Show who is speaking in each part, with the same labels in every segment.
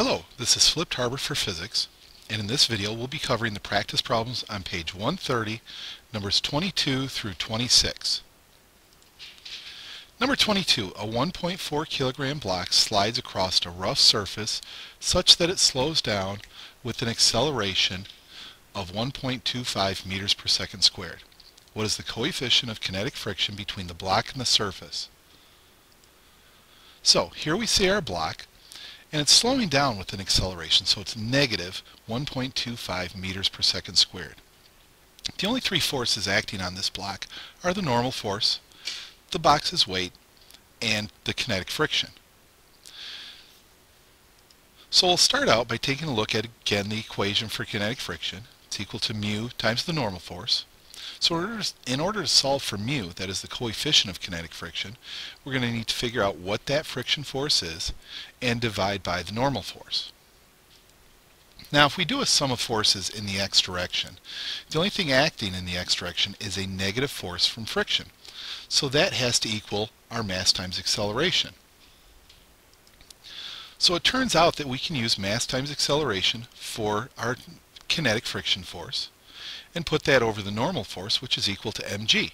Speaker 1: Hello, this is FlippedHarber for Physics, and in this video we'll be covering the practice problems on page 130, numbers 22 through 26. Number 22, a 1.4 kilogram block slides across a rough surface such that it slows down with an acceleration of 1.25 meters per second squared. What is the coefficient of kinetic friction between the block and the surface? So here we see our block, and it's slowing down with an acceleration, so it's negative 1.25 meters per second squared. The only three forces acting on this block are the normal force, the box's weight, and the kinetic friction. So we'll start out by taking a look at, again, the equation for kinetic friction. It's equal to mu times the normal force. So in order to solve for mu, that is the coefficient of kinetic friction, we're going to need to figure out what that friction force is and divide by the normal force. Now if we do a sum of forces in the x direction, the only thing acting in the x direction is a negative force from friction. So that has to equal our mass times acceleration. So it turns out that we can use mass times acceleration for our kinetic friction force and put that over the normal force, which is equal to mg.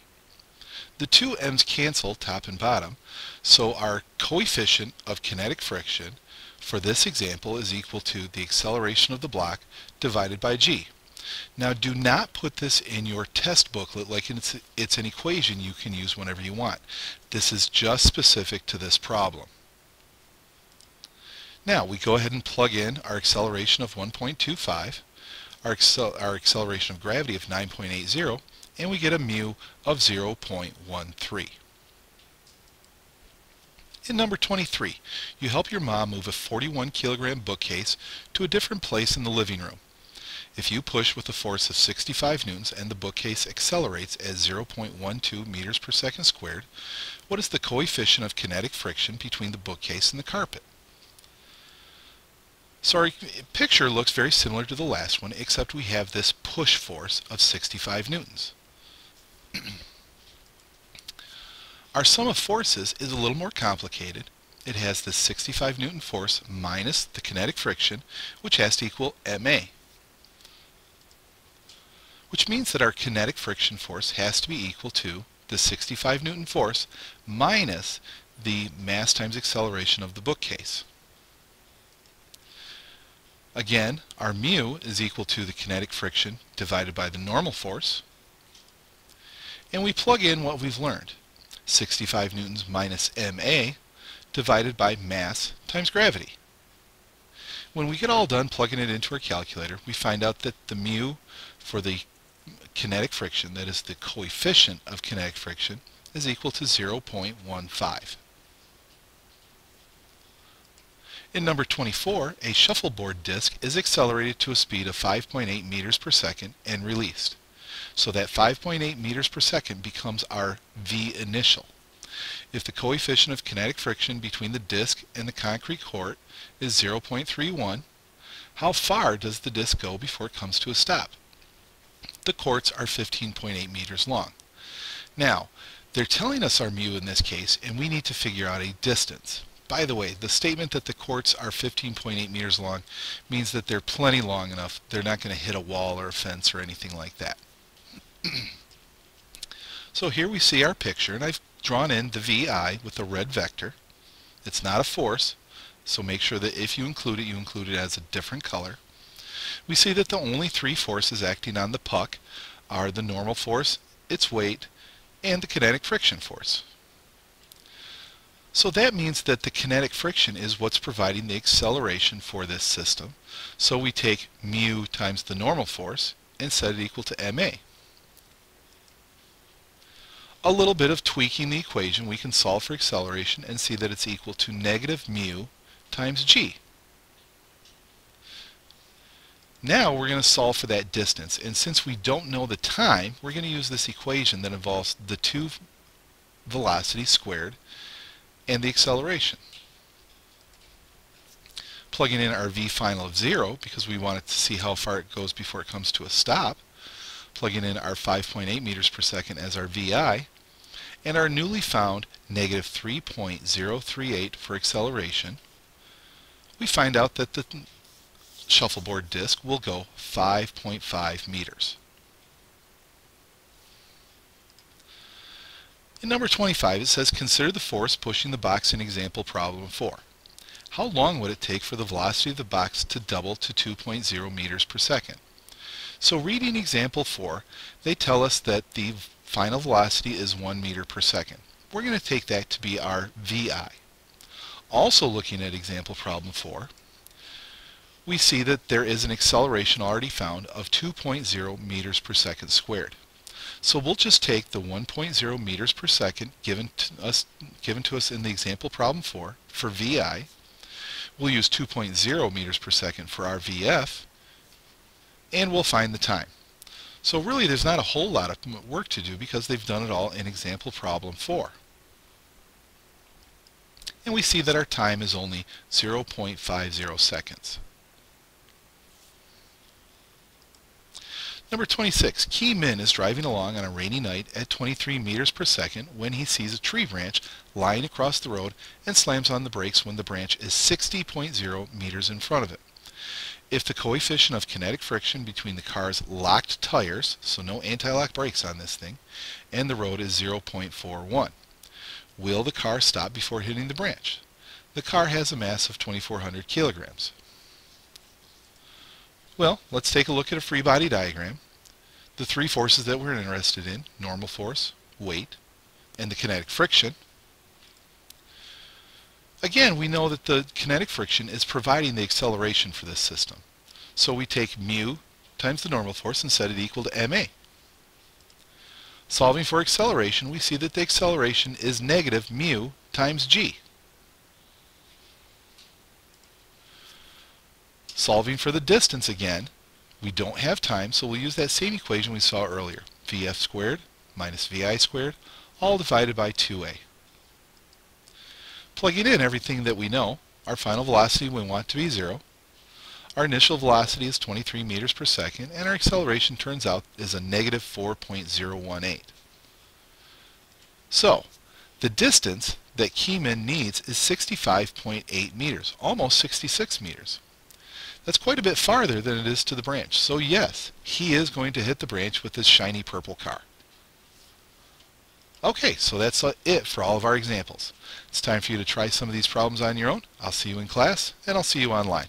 Speaker 1: The two m's cancel top and bottom, so our coefficient of kinetic friction for this example is equal to the acceleration of the block divided by g. Now do not put this in your test booklet like it's an equation you can use whenever you want. This is just specific to this problem. Now we go ahead and plug in our acceleration of 1.25, our acceleration of gravity of 9.80, and we get a mu of 0.13. In number 23, you help your mom move a 41 kilogram bookcase to a different place in the living room. If you push with a force of 65 newtons and the bookcase accelerates at 0.12 meters per second squared, what is the coefficient of kinetic friction between the bookcase and the carpet? So our picture looks very similar to the last one, except we have this push force of 65 newtons. Our sum of forces is a little more complicated. It has the 65 newton force minus the kinetic friction, which has to equal ma. Which means that our kinetic friction force has to be equal to the 65 newton force minus the mass times acceleration of the bookcase. Again, our mu is equal to the kinetic friction divided by the normal force. And we plug in what we've learned. 65 newtons minus ma divided by mass times gravity. When we get all done plugging it into our calculator, we find out that the mu for the kinetic friction, that is the coefficient of kinetic friction, is equal to 0.15. In number 24, a shuffleboard disc is accelerated to a speed of 5.8 meters per second and released. So that 5.8 meters per second becomes our V initial. If the coefficient of kinetic friction between the disc and the concrete court is 0.31, how far does the disc go before it comes to a stop? The courts are 15.8 meters long. Now, they're telling us our mu in this case, and we need to figure out a distance. By the way, the statement that the courts are 15.8 meters long means that they're plenty long enough. They're not going to hit a wall or a fence or anything like that. So here we see our picture, and I've drawn in the VI with a red vector. It's not a force, so make sure that if you include it as a different color. We see that the only three forces acting on the puck are the normal force, its weight, and the kinetic friction force. So that means that the kinetic friction is what's providing the acceleration for this system. So we take mu times the normal force and set it equal to ma. A little bit of tweaking the equation, we can solve for acceleration and see that it's equal to negative mu times g. Now we're going to solve for that distance, and since we don't know the time, we're going to use this equation that involves the two velocities squared and the acceleration. Plugging in our v final of 0 because we want it to see how far it goes before it comes to a stop. Plugging in our 5.8 meters per second as our vi, and our newly found negative 3.038 for acceleration. we find out that the shuffleboard disc will go 5.5 meters. In number 25, it says, consider the force pushing the box in example problem 4. How long would it take for the velocity of the box to double to 2.0 meters per second? So reading example 4, they tell us that the final velocity is 1 meter per second. We're going to take that to be our VI. Also looking at example problem 4, we see that there is an acceleration already found of 2.0 meters per second squared. So we'll just take the 1.0 meters per second given to us in the example problem 4 for VI. We'll use 2.0 meters per second for our VF, and we'll find the time. So really there's not a whole lot of work to do because they've done it all in example problem 4. And we see that our time is only 0.50 seconds. Number 26. Key Min is driving along on a rainy night at 23 meters per second when he sees a tree branch lying across the road and slams on the brakes when the branch is 60.0 meters in front of it. If the coefficient of kinetic friction between the car's locked tires, so no anti-lock brakes on this thing, and the road is 0.41, will the car stop before hitting the branch? The car has a mass of 2,400 kilograms. Well, let's take a look at a free body diagram. The three forces that we're interested in, normal force, weight, and the kinetic friction. Again, we know that the kinetic friction is providing the acceleration for this system. So we take mu times the normal force and set it equal to ma. Solving for acceleration, we see that the acceleration is negative mu times g. Solving for the distance again, we don't have time, so we'll use that same equation we saw earlier. Vf squared minus Vi squared, all divided by 2a. Plugging in everything that we know, our final velocity we want to be 0. Our initial velocity is 23 meters per second, and our acceleration turns out is a negative 4.018. So, the distance that Key Min needs is 65.8 meters, almost 66 meters. That's quite a bit farther than it is to the branch. So yes, he is going to hit the branch with his shiny purple car. Okay, so that's it for all of our examples. It's time for you to try some of these problems on your own. I'll see you in class, and I'll see you online.